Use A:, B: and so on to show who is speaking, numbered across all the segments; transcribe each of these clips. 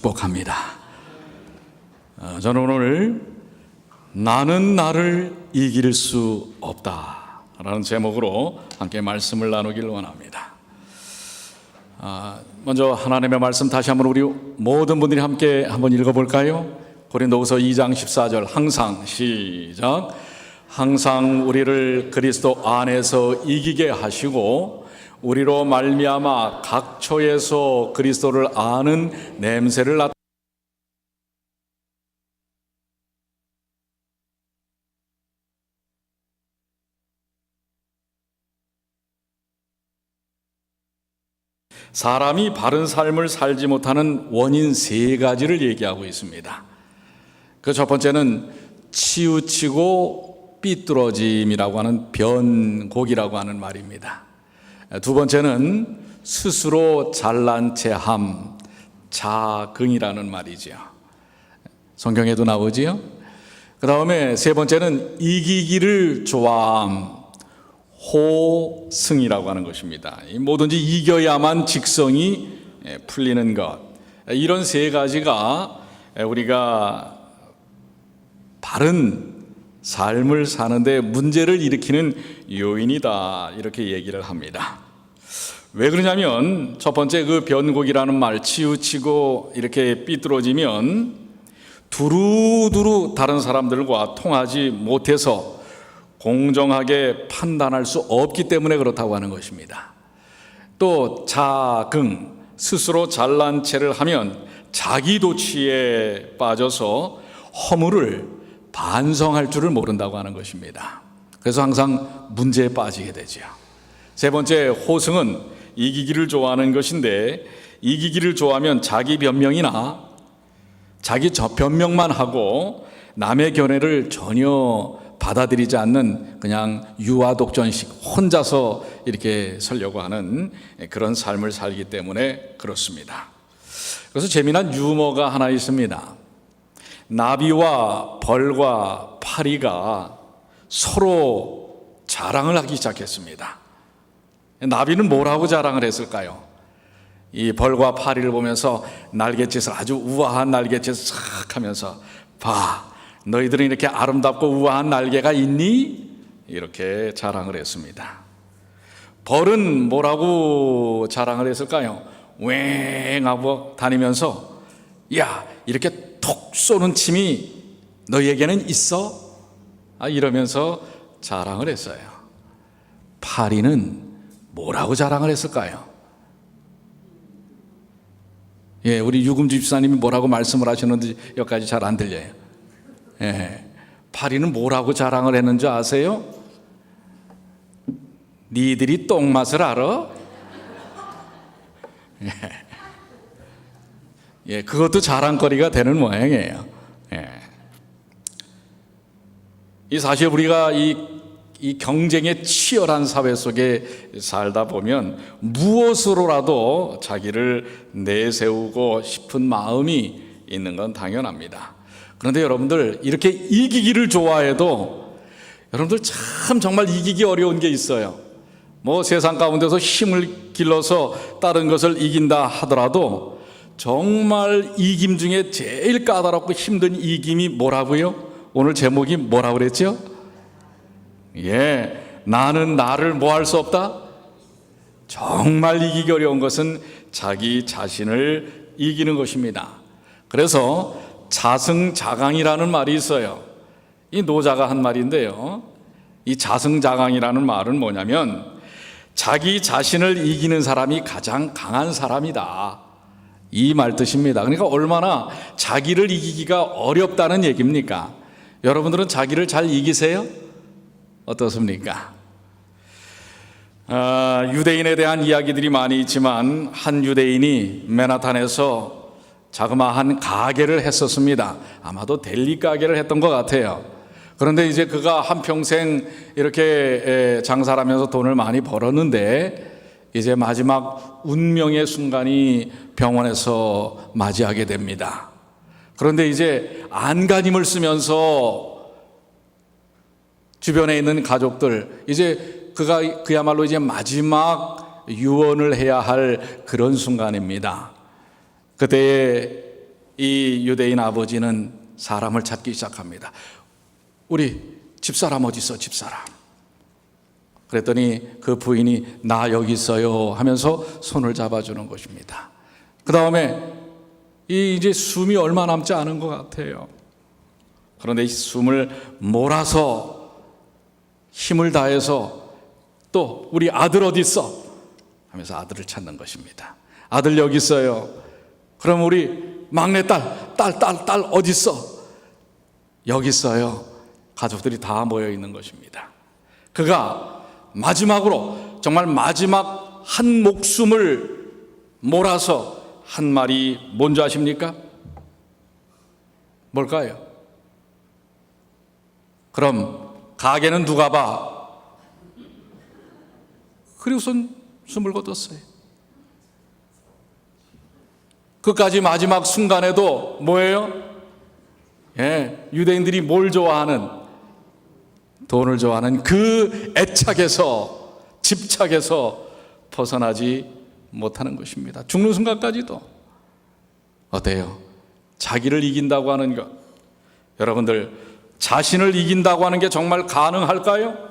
A: 축복합니다. 저는 오늘 나는 나를 이길 수 없다 라는 제목으로 함께 말씀을 나누길 원합니다. 먼저 하나님의 말씀 다시 한번 우리 모든 분들이 함께 한번 읽어볼까요? 고린도후서 2장 14절 항상 시작. 항상 우리를 그리스도 안에서 이기게 하시고 우리로 말미암아 각처에서 그리스도를 아는 냄새를 맡 사람이 바른 삶을 살지 못하는 원인 세 가지를 얘기하고 있습니다. 그 첫 번째는 치우치고 삐뚤어짐이라고 하는 변곡이라고 하는 말입니다. 두 번째는 스스로 잘난 체함, 자긍이라는 말이죠. 성경에도 나오지요. 그 다음에 세 번째는 이기기를 좋아함, 호승이라고 하는 것입니다. 뭐든지 이겨야만 직성이 풀리는 것. 이런 세 가지가 우리가 바른 삶을 사는데 문제를 일으키는 요인이다 이렇게 얘기를 합니다. 왜 그러냐면 첫 번째 그 변곡이라는 말, 치우치고 이렇게 삐뚤어지면 두루두루 다른 사람들과 통하지 못해서 공정하게 판단할 수 없기 때문에 그렇다고 하는 것입니다. 또 자긍, 스스로 잘난 체를 하면 자기도취에 빠져서 허물을 반성할 줄을 모른다고 하는 것입니다. 그래서 항상 문제에 빠지게 되죠. 세 번째 호승은 이기기를 좋아하는 것인데, 이기기를 좋아하면 자기 변명이나 자기 변명만 하고 남의 견해를 전혀 받아들이지 않는 그냥 유아독전식 혼자서 이렇게 살려고 하는 그런 삶을 살기 때문에 그렇습니다. 그래서 재미난 유머가 하나 있습니다. 나비와 벌과 파리가 서로 자랑을 하기 시작했습니다. 나비는 뭐라고 자랑을 했을까요? 이 벌과 파리를 보면서 날갯짓을 아주 우아한 날갯짓을 싹 하면서 봐, 너희들은 이렇게 아름답고 우아한 날개가 있니? 이렇게 자랑을 했습니다. 벌은 뭐라고 자랑을 했을까요? 웽 하고 다니면서 야, 이렇게 톡 쏘는 침이 너희에게는 있어? 이러면서 자랑을 했어요. 파리는 뭐라고 자랑을 했을까요? 우리 유금주 집사님이 뭐라고 말씀을 하셨는지 여기까지 잘 안 들려요. 파리는 뭐라고 자랑을 했는지 아세요? 니들이 똥맛을 알아? 그것도 자랑거리가 되는 모양이에요. 이 사실 우리가 이 경쟁의 치열한 사회 속에 살다 보면 무엇으로라도 자기를 내세우고 싶은 마음이 있는 건 당연합니다. 그런데 여러분들 이렇게 이기기를 좋아해도 여러분들 참 정말 이기기 어려운 게 있어요. 뭐 세상 가운데서 힘을 길러서 다른 것을 이긴다 하더라도 정말 이김 중에 제일 까다롭고 힘든 이김이 뭐라고요? 오늘 제목이 뭐라고 그랬죠? 나는 나를 뭐 할 수 없다? 정말 이기기 어려운 것은 자기 자신을 이기는 것입니다. 그래서 자승자강이라는 말이 있어요. 이 노자가 한 말인데요. 이 자승자강이라는 말은 뭐냐면 자기 자신을 이기는 사람이 가장 강한 사람이다. 이 말 뜻입니다. 그러니까 얼마나 자기를 이기기가 어렵다는 얘기입니까? 여러분들은 자기를 잘 이기세요? 어떻습니까? 유대인에 대한 이야기들이 많이 있지만 한 유대인이 맨하탄에서 자그마한 가게를 했었습니다. 아마도 델리 가게를 했던 것 같아요. 그런데 이제 그가 한평생 이렇게 장사를 하면서 돈을 많이 벌었는데 이제 마지막 운명의 순간이 병원에서 맞이하게 됩니다. 그런데 이제 안간힘을 쓰면서 주변에 있는 가족들, 이제 그가 그야말로 이제 마지막 유언을 해야 할 그런 순간입니다. 그때에 이 유대인 아버지는 사람을 찾기 시작합니다. 우리 집사람 어디 있어, 집사람? 그랬더니 그 부인이 나 여기 있어요 하면서 손을 잡아주는 것입니다. 그 다음에 이제 숨이 얼마 남지 않은 것 같아요. 그런데 이 숨을 몰아서 힘을 다해서 또 우리 아들 어디 있어? 하면서 아들을 찾는 것입니다. 아들 여기 있어요. 그럼 우리 막내딸, 딸 어디 있어? 여기 있어요. 가족들이 다 모여 있는 것입니다. 그가 마지막으로 정말 마지막 한 목숨을 몰아서 한 말이 뭔지 아십니까? 뭘까요? 그럼 가게는 누가 봐? 그리고선 숨을 거뒀어요. 끝까지 마지막 순간에도 뭐예요? 유대인들이 뭘 좋아하는, 돈을 좋아하는 그 애착에서, 집착에서 벗어나지 못하는 것입니다. 죽는 순간까지도. 어때요? 자기를 이긴다고 하는 것, 여러분들 자신을 이긴다고 하는 게 정말 가능할까요?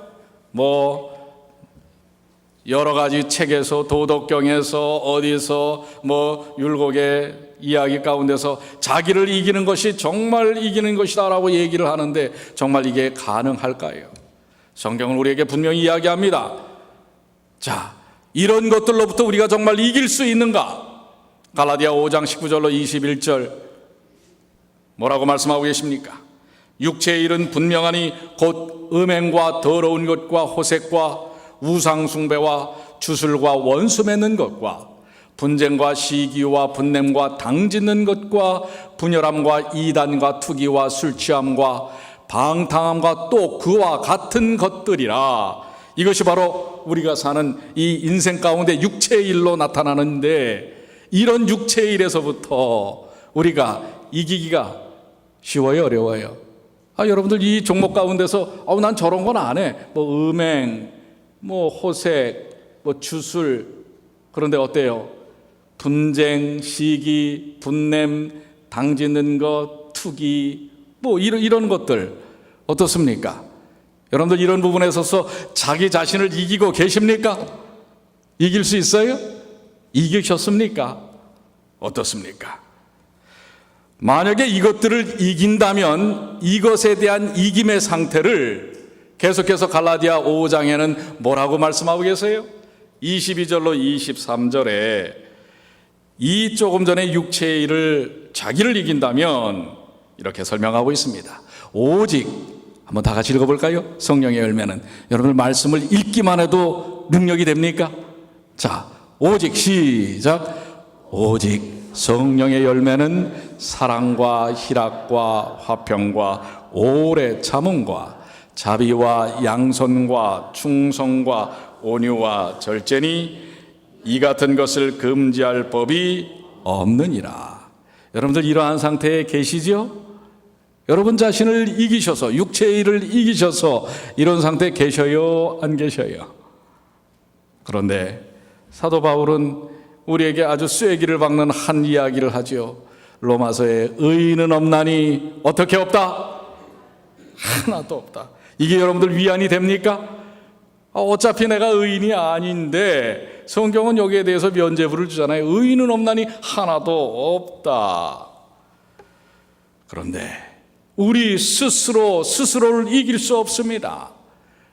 A: 여러 가지 책에서, 도덕경에서, 어디서, 율곡의 이야기 가운데서 자기를 이기는 것이 정말 이기는 것이다라고 얘기를 하는데 정말 이게 가능할까요? 성경은 우리에게 분명히 이야기합니다. 자, 이런 것들로부터 우리가 정말 이길 수 있는가? 갈라디아 5장 19절로 21절 뭐라고 말씀하고 계십니까? 육체의 일은 분명하니 곧 음행과 더러운 것과 호색과 우상숭배와 주술과 원수 맺는 것과 분쟁과 시기와 분냄과 당짓는 것과 분열함과 이단과 투기와 술취함과 방탕함과 또 그와 같은 것들이라. 이것이 바로 우리가 사는 이 인생 가운데 육체의 일로 나타나는데, 이런 육체의 일에서부터 우리가 이기기가 쉬워요, 어려워요? 여러분들 이 종목 가운데서 난 저런 건 안 해. 음행, 호색, 주술. 그런데 어때요? 분쟁, 시기, 분냄, 당짓는 것, 투기, 이런 것들 어떻습니까? 여러분들 이런 부분에 있어서 자기 자신을 이기고 계십니까? 이길 수 있어요? 이기셨습니까? 어떻습니까? 만약에 이것들을 이긴다면 이것에 대한 이김의 상태를 계속해서 갈라디아 5장에는 뭐라고 말씀하고 계세요? 22절로 23절에 이 조금 전에 육체의 일을 자기를 이긴다면 이렇게 설명하고 있습니다. 오직, 한번 다 같이 읽어볼까요? 성령의 열매는 여러분들 말씀을 읽기만 해도 능력이 됩니까? 자, 오직, 시작. 오직 성령의 열매는 사랑과 희락과 화평과 오래 참음과 자비와 양선과 충성과 온유와 절제니 이 같은 것을 금지할 법이 없느니라. 여러분들 이러한 상태에 계시죠? 여러분 자신을 이기셔서, 육체의 일을 이기셔서 이런 상태에 계셔요, 안 계셔요? 그런데 사도 바울은 우리에게 아주 쐐기를 박는 한 이야기를 하죠. 로마서에 의인은 없나니 어떻게 없다? 하나도 없다. 이게 여러분들 위안이 됩니까? 어차피 내가 의인이 아닌데 성경은 여기에 대해서 면죄부를 주잖아요. 의인은 없나니 하나도 없다. 그런데 우리 스스로를 이길 수 없습니다.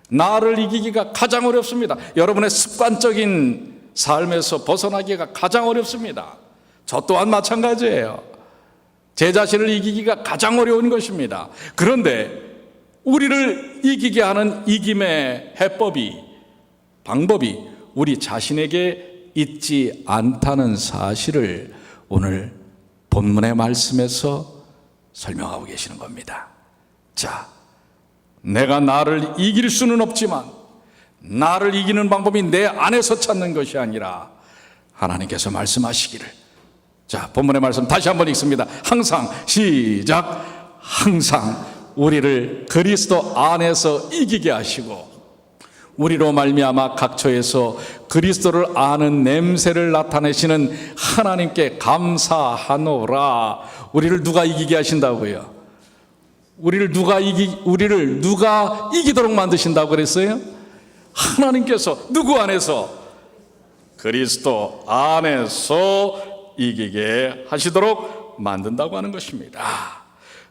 A: 나를 이기기가 가장 어렵습니다. 여러분의 습관적인 삶에서 벗어나기가 가장 어렵습니다. 저 또한 마찬가지예요. 제 자신을 이기기가 가장 어려운 것입니다. 그런데 우리를 이기게 하는 이김의 방법이 우리 자신에게 있지 않다는 사실을 오늘 본문의 말씀에서 설명하고 계시는 겁니다. 자, 내가 나를 이길 수는 없지만 나를 이기는 방법이 내 안에서 찾는 것이 아니라 하나님께서 말씀하시기를. 자, 본문의 말씀 다시 한번 읽습니다. 항상, 시작. 항상 우리를 그리스도 안에서 이기게 하시고 우리로 말미암아 각처에서 그리스도를 아는 냄새를 나타내시는 하나님께 감사하노라. 우리를 누가 이기게 하신다고요? 우리를 누가 이기도록 만드신다고 그랬어요? 하나님께서. 누구 안에서? 그리스도 안에서 이기게 하시도록 만든다고 하는 것입니다.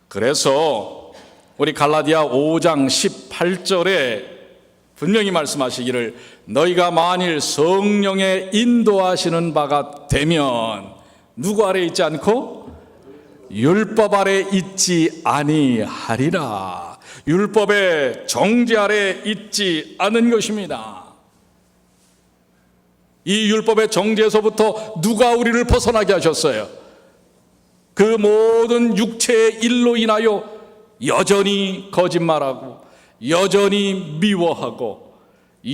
A: 그래서 우리 갈라디아 5장 18절에 분명히 말씀하시기를 너희가 만일 성령의 인도하시는 바가 되면 누구 아래 있지 않고 율법 아래 있지 아니하리라. 율법의 정죄 아래 있지 않은 것입니다. 이 율법의 정죄에서부터 누가 우리를 벗어나게 하셨어요? 그 모든 육체의 일로 인하여 여전히 거짓말하고 여전히 미워하고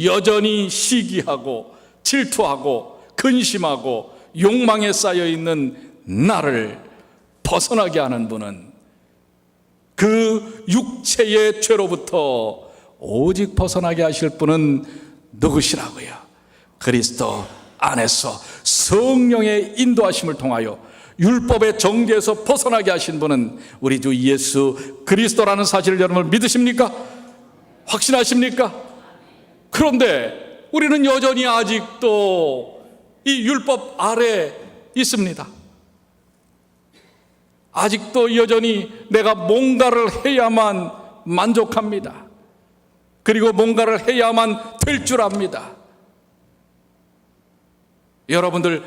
A: 여전히 시기하고 질투하고 근심하고 욕망에 쌓여있는 나를 벗어나게 하는 분은 그 육체의 죄로부터 오직 벗어나게 하실 분은 누구시라고요? 그리스도 안에서 성령의 인도하심을 통하여 율법의 정죄에서 벗어나게 하신 분은 우리 주 예수 그리스도라는 사실을 여러분 믿으십니까? 확신하십니까? 그런데 우리는 여전히 아직도 이 율법 아래 있습니다. 아직도 여전히 내가 뭔가를 해야만 만족합니다. 그리고 뭔가를 해야만 될 줄 압니다. 여러분들,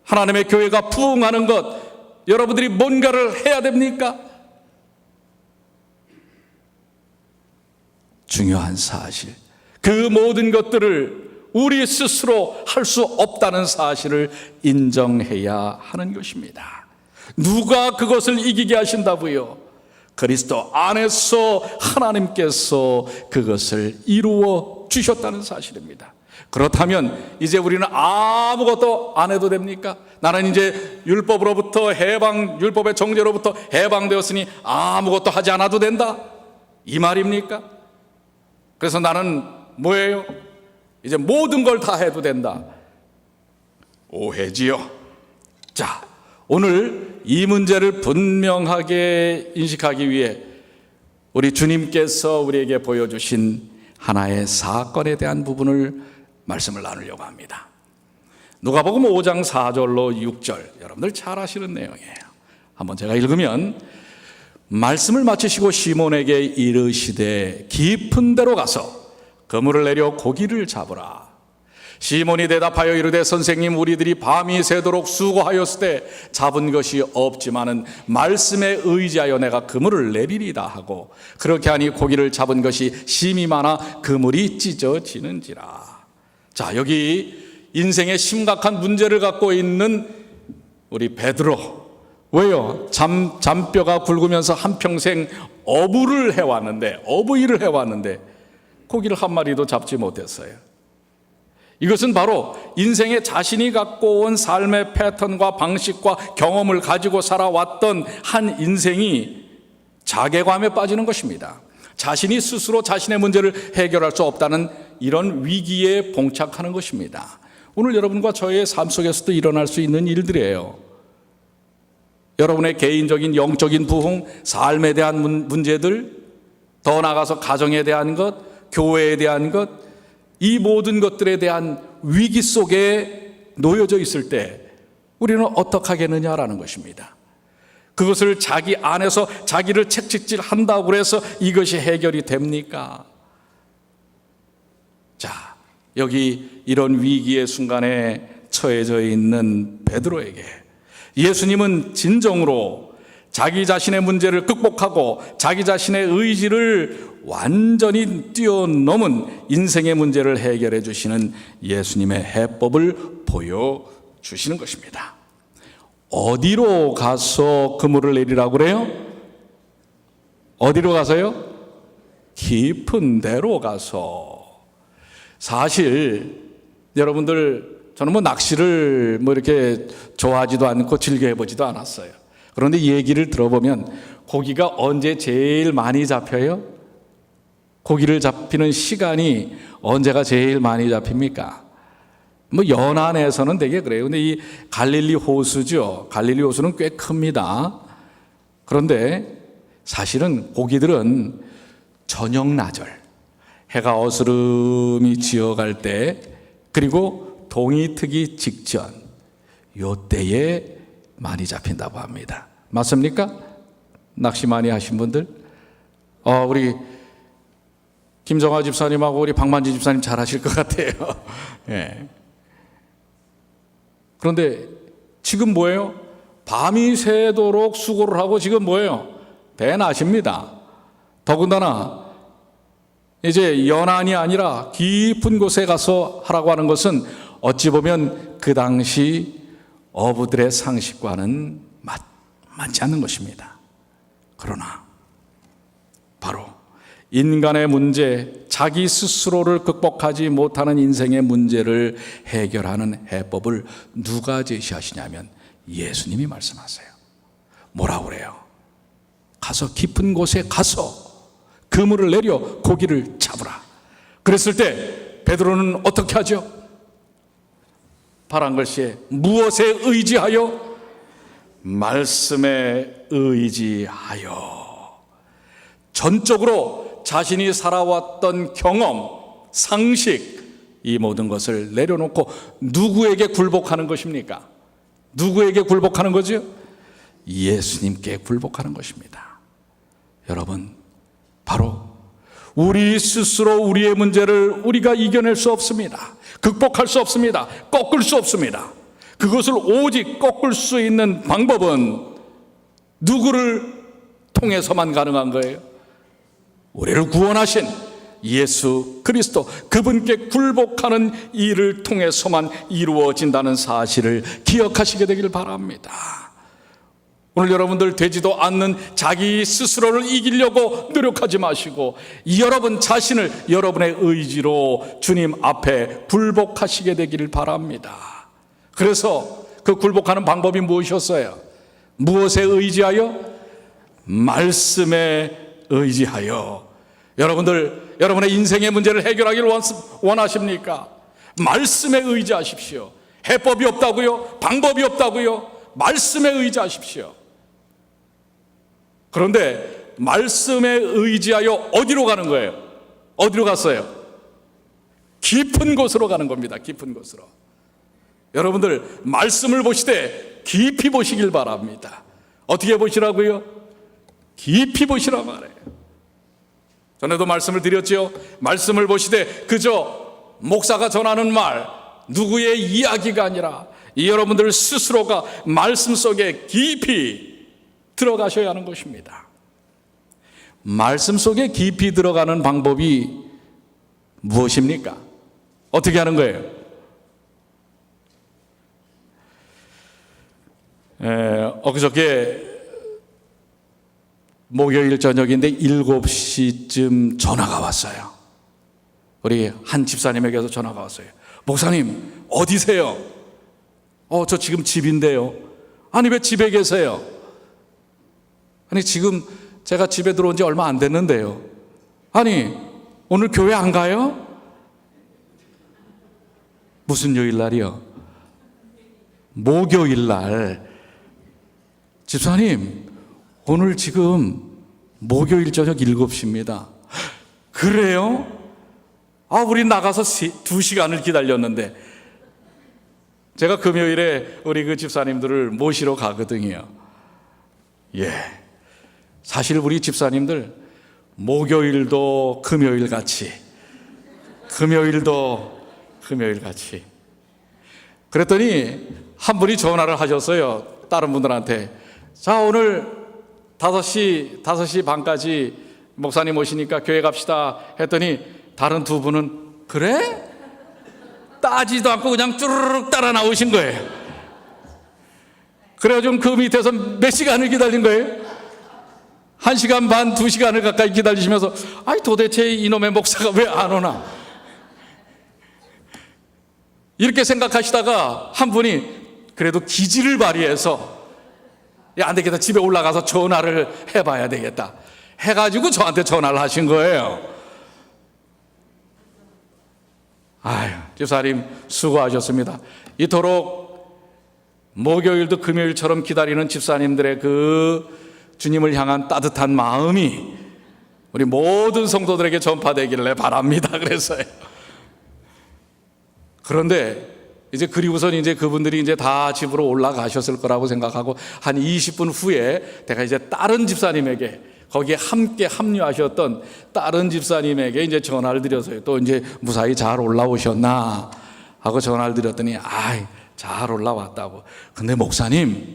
A: 하나님의 교회가 부흥하는 것, 여러분들이 뭔가를 해야 됩니까? 중요한 사실, 그 모든 것들을 우리 스스로 할 수 없다는 사실을 인정해야 하는 것입니다. 누가 그것을 이기게 하신다고요? 그리스도 안에서 하나님께서 그것을 이루어 주셨다는 사실입니다. 그렇다면 이제 우리는 아무것도 안 해도 됩니까? 나는 이제 율법으로부터 율법의 정죄로부터 해방되었으니 아무것도 하지 않아도 된다, 이 말입니까? 그래서 나는 뭐예요? 이제 모든 걸 다 해도 된다. 오해지요. 자, 오늘 이 문제를 분명하게 인식하기 위해 우리 주님께서 우리에게 보여주신 하나의 사건에 대한 부분을 말씀을 나누려고 합니다. 누가복음 5장 4절로 6절, 여러분들 잘 아시는 내용이에요. 한번 제가 읽으면, 말씀을 마치시고 시몬에게 이르시되 깊은 데로 가서 그물을 내려 고기를 잡으라. 시몬이 대답하여 이르되 선생님, 우리들이 밤이 새도록 수고하였을 때 잡은 것이 없지만은 말씀에 의지하여 내가 그물을 내리리다 하고, 그렇게 하니 고기를 잡은 것이 심이 많아 그물이 찢어지는지라. 자, 여기 인생의 심각한 문제를 갖고 있는 우리 베드로, 왜요? 잔뼈가 굵으면서 한평생 어부일을 해왔는데 고기를 한 마리도 잡지 못했어요. 이것은 바로 인생에 자신이 갖고 온 삶의 패턴과 방식과 경험을 가지고 살아왔던 한 인생이 자괴감에 빠지는 것입니다. 자신이 스스로 자신의 문제를 해결할 수 없다는 이런 위기에 봉착하는 것입니다. 오늘 여러분과 저의 삶 속에서도 일어날 수 있는 일들이에요. 여러분의 개인적인 영적인 부흥, 삶에 대한 문제들, 더 나아가서 가정에 대한 것, 교회에 대한 것, 이 모든 것들에 대한 위기 속에 놓여져 있을 때 우리는 어떻게 하겠느냐라는 것입니다. 그것을 자기 안에서 자기를 채찍질 한다고 해서 이것이 해결이 됩니까? 자, 여기 이런 위기의 순간에 처해져 있는 베드로에게 예수님은 진정으로 자기 자신의 문제를 극복하고 자기 자신의 의지를 완전히 뛰어넘은 인생의 문제를 해결해 주시는 예수님의 해법을 보여주시는 것입니다. 어디로 가서 그물을 내리라고 그래요? 어디로 가서요? 깊은 데로 가서. 사실 여러분들, 저는 낚시를 이렇게 좋아하지도 않고 즐겨해보지도 않았어요. 그런데 얘기를 들어보면 고기가 언제 제일 많이 잡혀요? 고기를 잡히는 시간이 언제가 제일 많이 잡힙니까? 뭐 연안에서는 되게 그래요. 근데 이 갈릴리 호수죠. 갈릴리 호수는 꽤 큽니다. 그런데 사실은 고기들은 저녁 나절, 해가 어스름이 지어갈 때, 그리고 동이 트기 직전, 요 때에 많이 잡힌다고 합니다. 맞습니까? 낚시 많이 하신 분들? 우리 김정아 집사님하고 우리 박만지 집사님 잘 하실 것 같아요. 예. 그런데 지금 뭐예요? 밤이 새도록 수고를 하고 지금 뭐예요? 배나십니다. 더군다나 이제 연안이 아니라 깊은 곳에 가서 하라고 하는 것은 어찌 보면 그 당시 어부들의 상식과는 맞지 않는 것입니다. 그러나 바로 인간의 문제, 자기 스스로를 극복하지 못하는 인생의 문제를 해결하는 해법을 누가 제시하시냐면 예수님이 말씀하세요. 뭐라고 그래요? 가서 깊은 곳에 가서 그물을 내려 고기를 잡으라. 그랬을 때 베드로는 어떻게 하죠? 파란 글씨에 무엇에 의지하여? 말씀에 의지하여. 전적으로 자신이 살아왔던 경험, 상식, 이 모든 것을 내려놓고 누구에게 굴복하는 것입니까? 누구에게 굴복하는 거죠? 예수님께 굴복하는 것입니다. 여러분, 바로 우리 스스로 우리의 문제를 우리가 이겨낼 수 없습니다. 극복할 수 없습니다. 꺾을 수 없습니다. 그것을 오직 꺾을 수 있는 방법은 누구를 통해서만 가능한 거예요? 우리를 구원하신 예수 그리스도, 그분께 굴복하는 일을 통해서만 이루어진다는 사실을 기억하시게 되길 바랍니다. 오늘 여러분들 되지도 않는 자기 스스로를 이기려고 노력하지 마시고 여러분 자신을 여러분의 의지로 주님 앞에 굴복하시게 되기를 바랍니다. 그래서 그 굴복하는 방법이 무엇이었어요? 무엇에 의지하여? 말씀에 의지하여. 여러분들, 여러분의 인생의 문제를 해결하기를 원하십니까? 말씀에 의지하십시오. 해법이 없다고요? 방법이 없다고요? 말씀에 의지하십시오. 그런데 말씀에 의지하여 어디로 가는 거예요? 어디로 갔어요? 깊은 곳으로 가는 겁니다. 깊은 곳으로. 여러분들 말씀을 보시되 깊이 보시길 바랍니다. 어떻게 보시라고요? 깊이 보시라 말해요. 전에도 말씀을 드렸죠. 말씀을 보시되 그저 목사가 전하는 말, 누구의 이야기가 아니라 여러분들 스스로가 말씀 속에 깊이 들어가셔야 하는 것입니다. 말씀 속에 깊이 들어가는 방법이 무엇입니까? 어떻게 하는 거예요? 엊그저께 목요일 저녁인데 7시쯤 전화가 왔어요. 우리 한 집사님에게서 전화가 왔어요. 목사님 어디세요? 저 지금 집인데요. 아니 왜 집에 계세요? 아니 지금 제가 집에 들어온 지 얼마 안 됐는데요. 아니 오늘 교회 안 가요? 무슨 요일 날이요? 목요일 날. 집사님 오늘 지금 목요일 저녁 7시입니다. 그래요? 우리 나가서 2시간을 기다렸는데. 제가 금요일에 우리 그 집사님들을 모시러 가거든요. 예. 사실 우리 집사님들 목요일도 금요일 같이, 금요일도 금요일 같이. 그랬더니 한 분이 전화를 하셨어요. 다른 분들한테. 자, 오늘 5시 반까지 목사님 오시니까 교회 갑시다 했더니 다른 두 분은 그래? 따지도 않고 그냥 쭈르륵 따라 나오신 거예요. 그래가지고 그 밑에서 몇 시간을 기다린 거예요? 1시간 반, 2시간을 가까이 기다리시면서 도대체 이놈의 목사가 왜 안 오나? 이렇게 생각하시다가 한 분이 그래도 기지를 발휘해서 안 되겠다, 집에 올라가서 전화를 해봐야 되겠다 해가지고 저한테 전화를 하신 거예요. 아유, 집사님 수고하셨습니다. 이토록 목요일도 금요일처럼 기다리는 집사님들의 그 주님을 향한 따뜻한 마음이 우리 모든 성도들에게 전파되기를 바랍니다. 그래서요. 그런데 이제 그리고선 이제 그분들이 이제 다 집으로 올라가셨을 거라고 생각하고 한 20분 후에 내가 이제 다른 집사님에게, 거기에 함께 합류하셨던 다른 집사님에게 이제 전화를 드려서요. 또 이제 무사히 잘 올라오셨나 하고 전화를 드렸더니 아이, 잘 올라왔다고. 근데 목사님,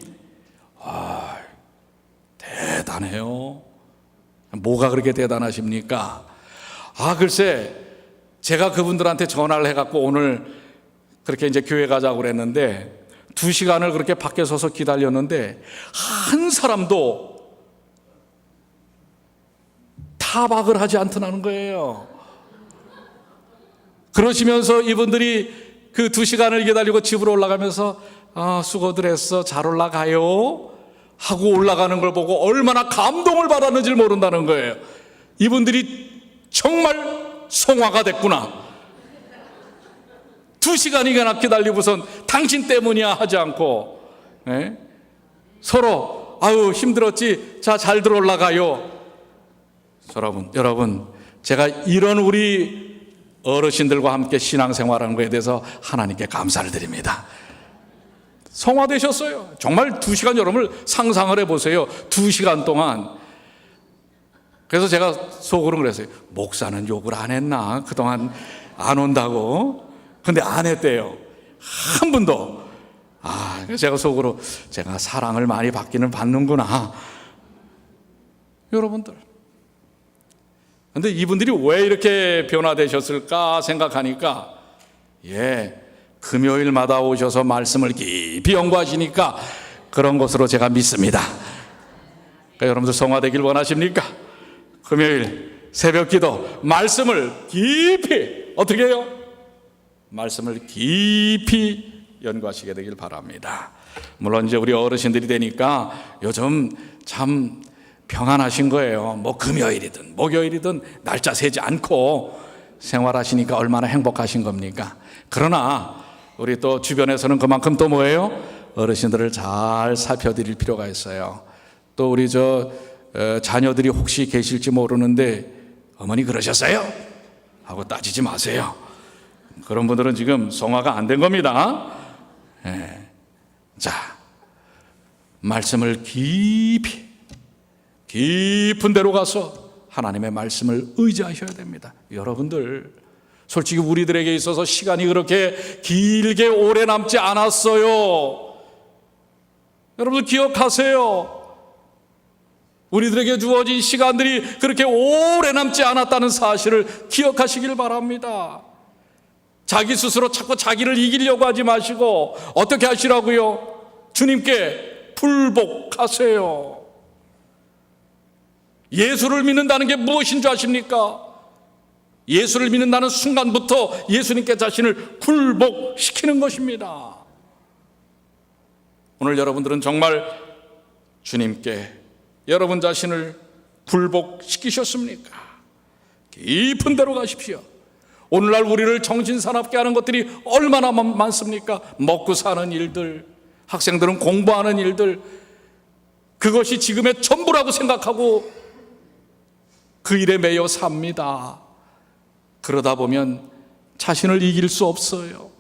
A: 대단해요. 뭐가 그렇게 대단하십니까? 글쎄, 제가 그분들한테 전화를 해갖고 오늘 그렇게 이제 교회 가자고 그랬는데 2시간을 그렇게 밖에 서서 기다렸는데 한 사람도 타박을 하지 않더라는 거예요. 그러시면서 이분들이 그 2시간을 기다리고 집으로 올라가면서 수고들 했어, 잘 올라가요 하고 올라가는 걸 보고 얼마나 감동을 받았는지 모른다는 거예요. 이분들이 정말 성화가 됐구나. 2시간이나 기다리고선 당신 때문이야 하지 않고, 서로 아유 힘들었지, 자 잘들 올라가요. 여러분 제가 이런 우리 어르신들과 함께 신앙생활하는 것에 대해서 하나님께 감사를 드립니다. 성화되셨어요. 정말 2시간, 여러분을 상상을 해보세요. 2시간 동안. 그래서 제가 속으로 그랬어요. 목사는 욕을 안 했나? 그동안 안 온다고. 근데 안 했대요. 한 분도. 그래서 제가 속으로 제가 사랑을 많이 받기는 받는구나. 여러분들. 근데 이분들이 왜 이렇게 변화되셨을까 생각하니까, 금요일마다 오셔서 말씀을 깊이 연구하시니까 그런 것으로 제가 믿습니다. 그러니까 여러분들 성화되길 원하십니까? 금요일 새벽 기도 말씀을 깊이 어떻게 해요? 말씀을 깊이 연구하시게 되길 바랍니다. 물론 이제 우리 어르신들이 되니까 요즘 참 평안하신 거예요. 뭐 금요일이든 목요일이든 날짜 세지 않고 생활하시니까 얼마나 행복하신 겁니까? 그러나 우리 또 주변에서는 그만큼 또 뭐예요? 어르신들을 잘 살펴드릴 필요가 있어요. 또 우리 자녀들이 혹시 계실지 모르는데 어머니 그러셨어요? 하고 따지지 마세요. 그런 분들은 지금 성화가 안 된 겁니다. 자, 말씀을 깊은 데로 가서 하나님의 말씀을 의지하셔야 됩니다. 여러분들, 솔직히 우리들에게 있어서 시간이 그렇게 길게 오래 남지 않았어요. 여러분들 기억하세요. 우리들에게 주어진 시간들이 그렇게 오래 남지 않았다는 사실을 기억하시길 바랍니다. 자기 스스로 자꾸 자기를 이기려고 하지 마시고 어떻게 하시라고요? 주님께 굴복하세요. 예수를 믿는다는 게 무엇인 줄 아십니까? 예수를 믿는다는 순간부터 예수님께 자신을 굴복시키는 것입니다. 오늘 여러분들은 정말 주님께 여러분 자신을 굴복시키셨습니까? 깊은 데로 가십시오. 오늘날 우리를 정신사납게 하는 것들이 얼마나 많습니까? 먹고 사는 일들, 학생들은 공부하는 일들, 그것이 지금의 전부라고 생각하고 그 일에 매여 삽니다. 그러다 보면 자신을 이길 수 없어요.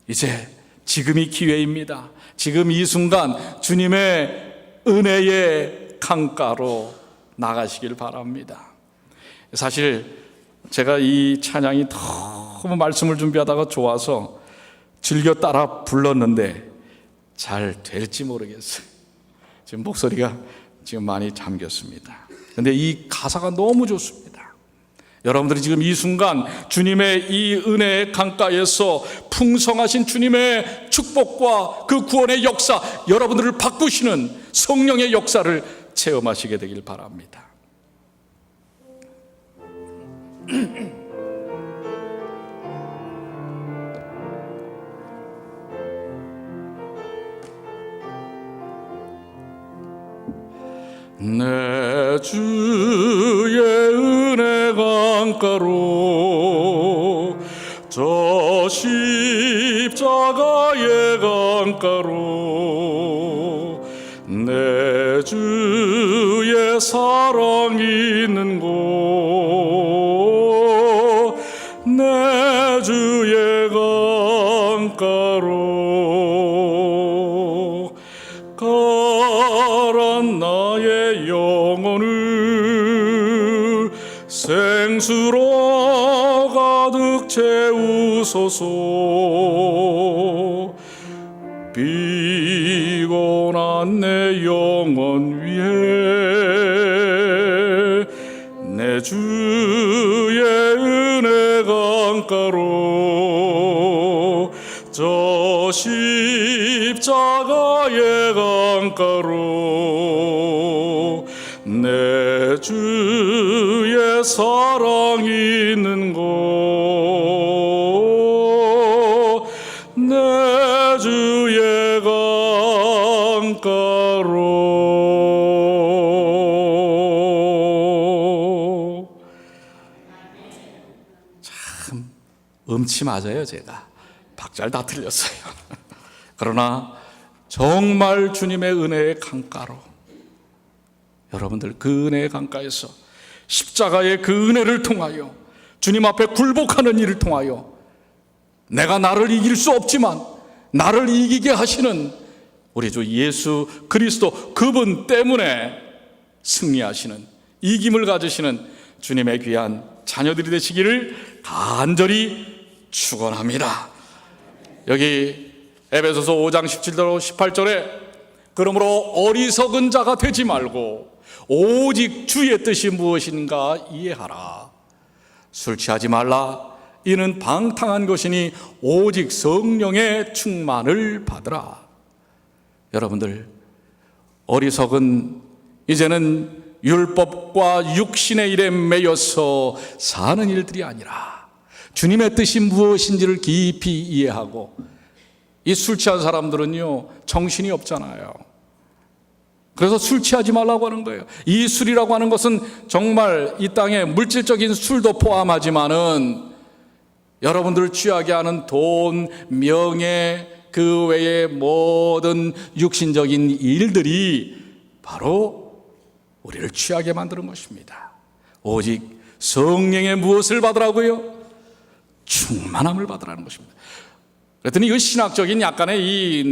A: 이제 지금이 기회입니다. 지금 이 순간 주님의 은혜의 강가로 나가시길 바랍니다. 사실 제가 이 찬양이 너무 말씀을 준비하다가 좋아서 즐겨 따라 불렀는데 잘 될지 모르겠어요. 지금 목소리가 지금 많이 잠겼습니다. 근데 이 가사가 너무 좋습니다. 여러분들이 지금 이 순간 주님의 이 은혜의 강가에서 풍성하신 주님의 축복과 그 구원의 역사, 여러분들을 바꾸시는 성령의 역사를 체험하시게 되길 바랍니다. 내 주의 은혜 강가로 십자가의 강가로 내 주의 사랑이 있는 곳, 내 주의 강가로 가란 나의 영혼을 생수로 가득 채우소서. 피곤한 내 영혼 위에 내 주의 은혜 강가로, 저 십자가의 강가로 내 주의 사랑이 있는 곳, 내 주의 강가로. 참 음치 맞아요. 제가 박자를 다 틀렸어요. 그러나 정말 주님의 은혜의 강가로, 여러분들 그 은혜의 강가에서 십자가의 그 은혜를 통하여 주님 앞에 굴복하는 일을 통하여 내가 나를 이길 수 없지만 나를 이기게 하시는 우리 주 예수 그리스도, 그분 때문에 승리하시는, 이김을 가지시는 주님의 귀한 자녀들이 되시기를 간절히 축원합니다. 여기 에베소서 5장 17절 18절에 그러므로 어리석은 자가 되지 말고 오직 주의 뜻이 무엇인가 이해하라. 술 취하지 말라. 이는 방탕한 것이니 오직 성령의 충만을 받으라. 여러분들, 어리석은 이제는 율법과 육신의 일에 매여서 사는 일들이 아니라 주님의 뜻이 무엇인지를 깊이 이해하고, 이 술 취한 사람들은요 정신이 없잖아요. 그래서 술 취하지 말라고 하는 거예요. 이 술이라고 하는 것은 정말 이 땅에 물질적인 술도 포함하지만은 여러분들을 취하게 하는 돈, 명예, 그 외의 모든 육신적인 일들이 바로 우리를 취하게 만드는 것입니다. 오직 성령의 무엇을 받으라고요? 충만함을 받으라는 것입니다. 그랬더니 이 신학적인 약간의 이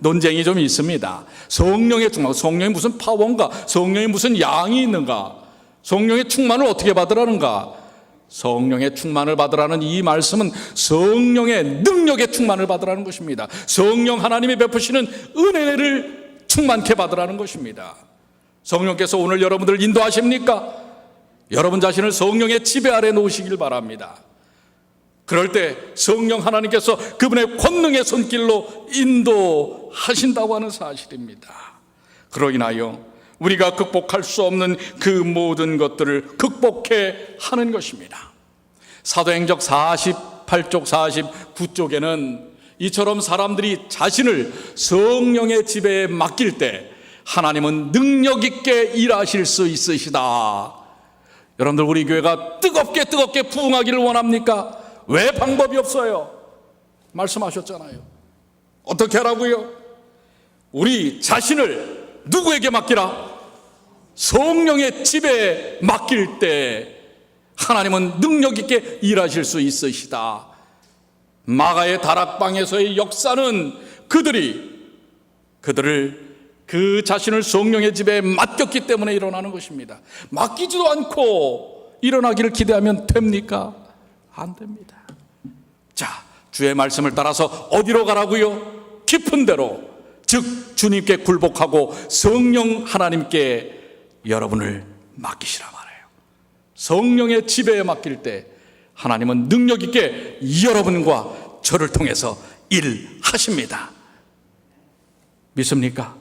A: 논쟁이 좀 있습니다. 성령의 충만, 성령이 무슨 파워인가? 성령이 무슨 양이 있는가? 성령의 충만을 어떻게 받으라는가? 성령의 충만을 받으라는 이 말씀은 성령의 능력의 충만을 받으라는 것입니다. 성령 하나님이 베푸시는 은혜를 충만케 받으라는 것입니다. 성령께서 오늘 여러분들 인도하십니까? 여러분 자신을 성령의 지배 아래 놓으시길 바랍니다. 그럴 때 성령 하나님께서 그분의 권능의 손길로 인도하신다고 하는 사실입니다. 그로 인하여 우리가 극복할 수 없는 그 모든 것들을 극복해 하는 것입니다. 사도행적 48쪽 49쪽에는 이처럼 사람들이 자신을 성령의 지배에 맡길 때 하나님은 능력 있게 일하실 수 있으시다. 여러분들, 우리 교회가 뜨겁게 부흥하기를 원합니까? 왜 방법이 없어요? 말씀하셨잖아요. 어떻게 하라고요? 우리 자신을 누구에게 맡기라? 성령의 지배에 맡길 때 하나님은 능력 있게 일하실 수 있으시다. 마가의 다락방에서의 역사는 그들을 그 자신을 성령의 지배에 맡겼기 때문에 일어나는 것입니다. 맡기지도 않고 일어나기를 기대하면 됩니까? 안 됩니다. 자, 주의 말씀을 따라서 어디로 가라고요? 깊은 데로, 즉 주님께 굴복하고 성령 하나님께 여러분을 맡기시라 말해요. 성령의 지배에 맡길 때 하나님은 능력 있게 여러분과 저를 통해서 일하십니다. 믿습니까?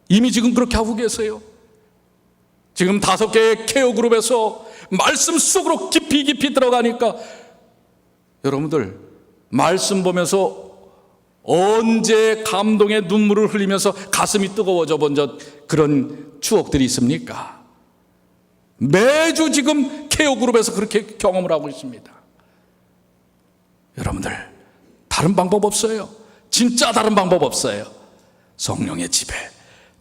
A: 이미 지금 그렇게 하고 계세요. 지금 5개의 케어 그룹에서 말씀 속으로 깊이 들어가니까 여러분들 말씀 보면서 언제 감동의 눈물을 흘리면서 가슴이 뜨거워져 본 그런 추억들이 있습니까? 매주 지금 케어 그룹에서 그렇게 경험을 하고 있습니다. 여러분들, 다른 방법 없어요. 진짜 다른 방법 없어요. 성령의 지배,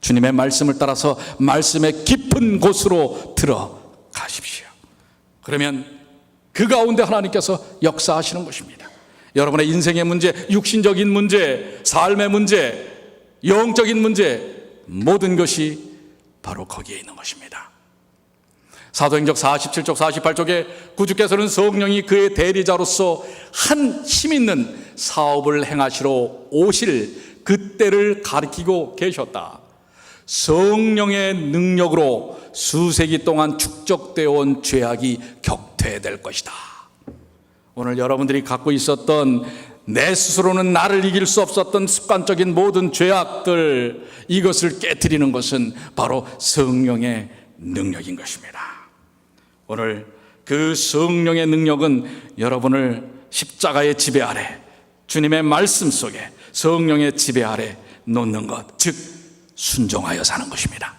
A: 주님의 말씀을 따라서 말씀의 깊은 곳으로 들어가십시오. 그러면 그 가운데 하나님께서 역사하시는 것입니다. 여러분의 인생의 문제, 육신적인 문제, 삶의 문제, 영적인 문제, 모든 것이 바로 거기에 있는 것입니다. 사도행전 47쪽 48쪽에 구주께서는 성령이 그의 대리자로서 한 힘있는 사업을 행하시러 오실 그때를 가리키고 계셨다. 성령의 능력으로 수세기 동안 축적되어 온 죄악이 격퇴될 것이다. 오늘 여러분들이 갖고 있었던, 내 스스로는 나를 이길 수 없었던 습관적인 모든 죄악들, 이것을 깨트리는 것은 바로 성령의 능력인 것입니다. 오늘 그 성령의 능력은 여러분을 십자가의 지배 아래, 주님의 말씀 속에 성령의 지배 아래 놓는 것, 즉 순종하여 사는 것입니다.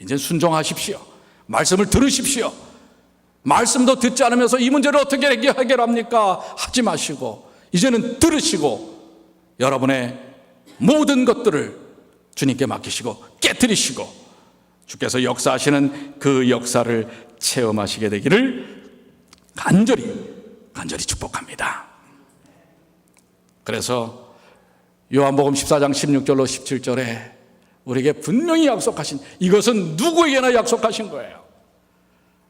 A: 이제 순종하십시오. 말씀을 들으십시오. 말씀도 듣지 않으면서 이 문제를 어떻게 해결합니까? 하지 마시고 이제는 들으시고 여러분의 모든 것들을 주님께 맡기시고 깨트리시고 주께서 역사하시는 그 역사를 체험하시게 되기를 간절히 축복합니다. 그래서 요한복음 14장 16절로 17절에 우리에게 분명히 약속하신, 이것은 누구에게나 약속하신 거예요.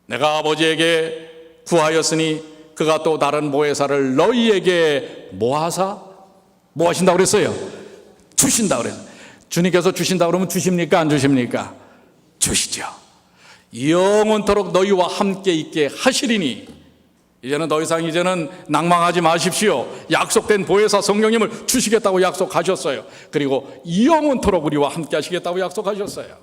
A: 내가 아버지에게 구하였으니 그가 또 다른 보혜사를 너희에게 뭐 하신다고 그랬어요? 주신다고 그랬어요. 주님께서 주신다고 그러면 주십니까? 안 주십니까? 주시죠. 영원토록 너희와 함께 있게 하시리니, 이제는 더 이상 낭망하지 마십시오. 약속된 보혜사 성령님을 주시겠다고 약속하셨어요. 그리고 영원토록 우리와 함께 하시겠다고 약속하셨어요.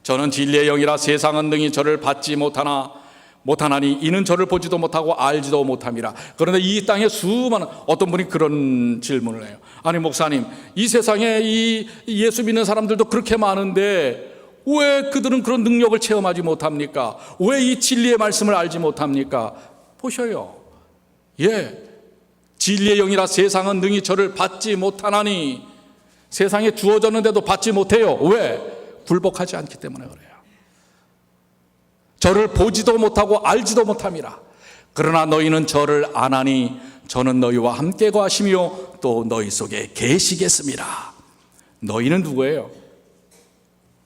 A: 저는 진리의 영이라 세상은 능히 저를 받지 못하나니 이는 저를 보지도 못하고 알지도 못함이라. 그런데 이 땅에 수많은, 어떤 분이 그런 질문을 해요. 아니 목사님, 이 세상에 이 예수 믿는 사람들도 그렇게 많은데 왜 그들은 그런 능력을 체험하지 못합니까? 왜 이 진리의 말씀을 알지 못합니까? 보셔요. 진리의 영이라 세상은 능히 저를 받지 못하나니, 세상에 주어졌는데도 받지 못해요. 왜? 굴복하지 않기 때문에 그래요. 저를 보지도 못하고 알지도 못함이라. 그러나 너희는 저를 아나니 저는 너희와 함께 거하시며 또 너희 속에 계시겠습니다. 너희는 누구예요?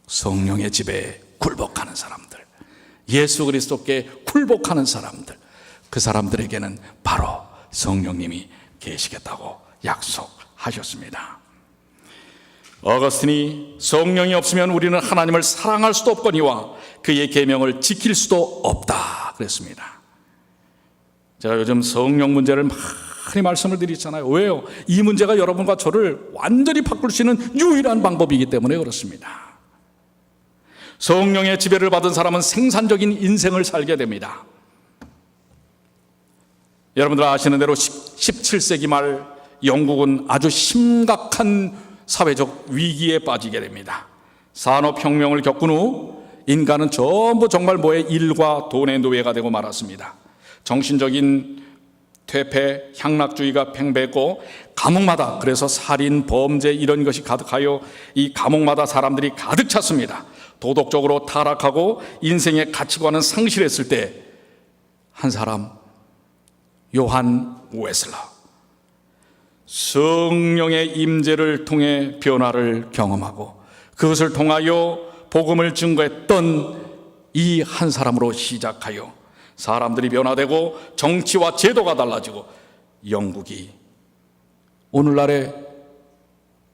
A: 성령의 지배에 굴복하는 사람들, 예수 그리스도께 굴복하는 사람들, 그 사람들에게는 바로 성령님이 계시겠다고 약속하셨습니다. 어거스틴이 성령이 없으면 우리는 하나님을 사랑할 수도 없거니와 그의 계명을 지킬 수도 없다 그랬습니다. 제가 요즘 성령 문제를 많이 말씀을 드리잖아요. 왜요? 이 문제가 여러분과 저를 완전히 바꿀 수 있는 유일한 방법이기 때문에 그렇습니다. 성령의 지배를 받은 사람은 생산적인 인생을 살게 됩니다. 여러분들 아시는 대로 17세기 말 영국은 아주 심각한 사회적 위기에 빠지게 됩니다. 산업혁명을 겪은 후 인간은 전부 정말 일과 돈의 노예가 되고 말았습니다. 정신적인 퇴폐, 향락주의가 팽배했고 감옥마다, 그래서 살인, 범죄 이런 것이 가득하여 이 감옥마다 사람들이 가득 찼습니다. 도덕적으로 타락하고 인생의 가치관은 상실했을 때 한 사람, 요한 웨슬러, 성령의 임재를 통해 변화를 경험하고 그것을 통하여 복음을 증거했던 이 한 사람으로 시작하여 사람들이 변화되고 정치와 제도가 달라지고 영국이 오늘날의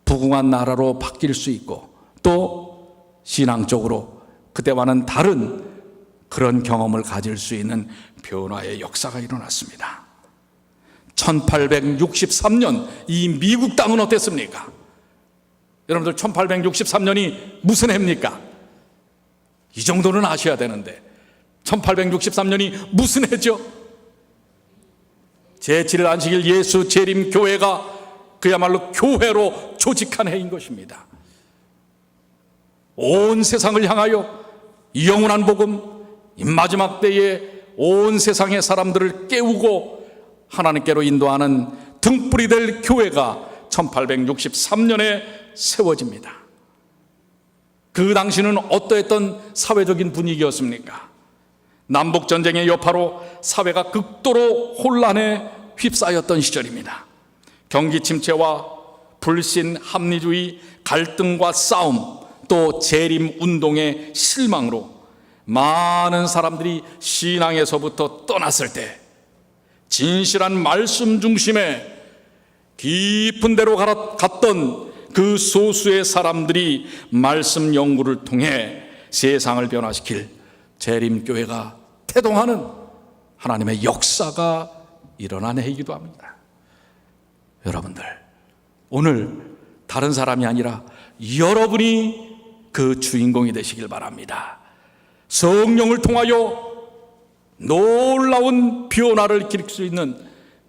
A: 부궁한 나라로 바뀔 수 있고 또 신앙적으로 그때와는 다른 그런 경험을 가질 수 있는 변화의 역사가 일어났습니다. 1863년 이 미국 땅은 어땠습니까? 여러분들 1863년이 무슨 해입니까? 이 정도는 아셔야 되는데 1863년이 무슨 해죠? 제7일 안식일 예수 재림 교회가 그야말로 교회로 조직한 해인 것입니다. 온 세상을 향하여 영원한 복음, 이 마지막 때에 온 세상의 사람들을 깨우고 하나님께로 인도하는 등불이 될 교회가 1863년에 세워집니다. 그 당시는 어떠했던 사회적인 분위기였습니까? 남북전쟁의 여파로 사회가 극도로 혼란에 휩싸였던 시절입니다. 경기 침체와 불신, 합리주의, 갈등과 싸움, 또 재림운동의 실망으로 많은 사람들이 신앙에서부터 떠났을 때 진실한 말씀 중심에 깊은 데로 갔던 그 소수의 사람들이 말씀 연구를 통해 세상을 변화시킬 재림교회가 태동하는 하나님의 역사가 일어난 해이기도 합니다. 여러분들, 오늘 다른 사람이 아니라 여러분이 그 주인공이 되시길 바랍니다. 성령을 통하여 놀라운 변화를 일으킬 수 있는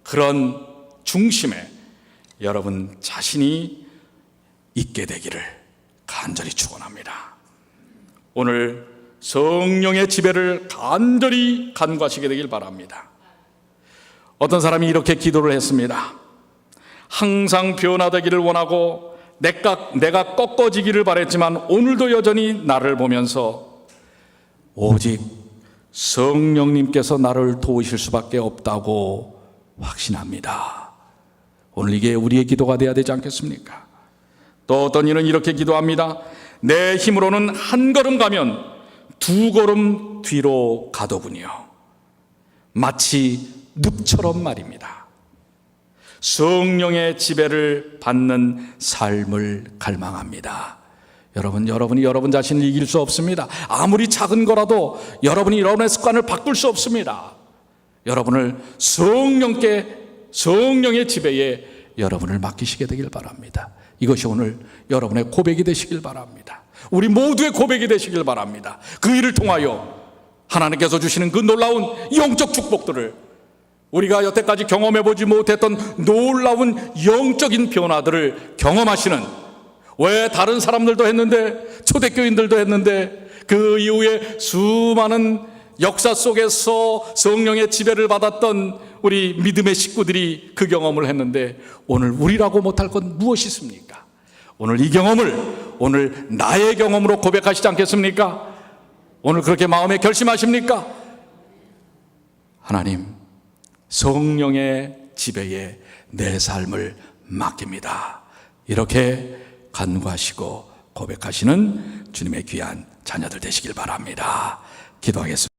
A: 그런 중심에 여러분 자신이 있게 되기를 간절히 축원합니다. 오늘 성령의 지배를 간절히 간구하시게 되길 바랍니다. 어떤 사람이 이렇게 기도를 했습니다. 항상 변화되기를 원하고 내가 꺾어지기를 바랬지만 오늘도 여전히 나를 보면서 오직 성령님께서 나를 도우실 수밖에 없다고 확신합니다. 오늘 이게 우리의 기도가 되어야 되지 않겠습니까? 또 어떤 이는 이렇게 기도합니다. 내 힘으로는 한 걸음 가면 두 걸음 뒤로 가더군요. 마치 늪처럼 말입니다. 성령의 지배를 받는 삶을 갈망합니다. 여러분이 여러분 자신을 이길 수 없습니다. 아무리 작은 거라도 여러분이 여러분의 습관을 바꿀 수 없습니다. 여러분을 성령의 지배에 여러분을 맡기시게 되길 바랍니다. 이것이 오늘 여러분의 고백이 되시길 바랍니다. 우리 모두의 고백이 되시길 바랍니다. 그 일을 통하여 하나님께서 주시는 그 놀라운 영적 축복들을, 우리가 여태까지 경험해보지 못했던 놀라운 영적인 변화들을 경험하시는, 왜 다른 사람들도 했는데, 초대교인들도 했는데, 그 이후에 수많은 역사 속에서 성령의 지배를 받았던 우리 믿음의 식구들이 그 경험을 했는데, 오늘 우리라고 못할 건 무엇이 있습니까? 오늘 이 경험을 오늘 나의 경험으로 고백하시지 않겠습니까? 오늘 그렇게 마음에 결심하십니까? 하나님, 성령의 지배에 내 삶을 맡깁니다. 이렇게 간구하시고 고백하시는 주님의 귀한 자녀들 되시길 바랍니다. 기도하겠습니다.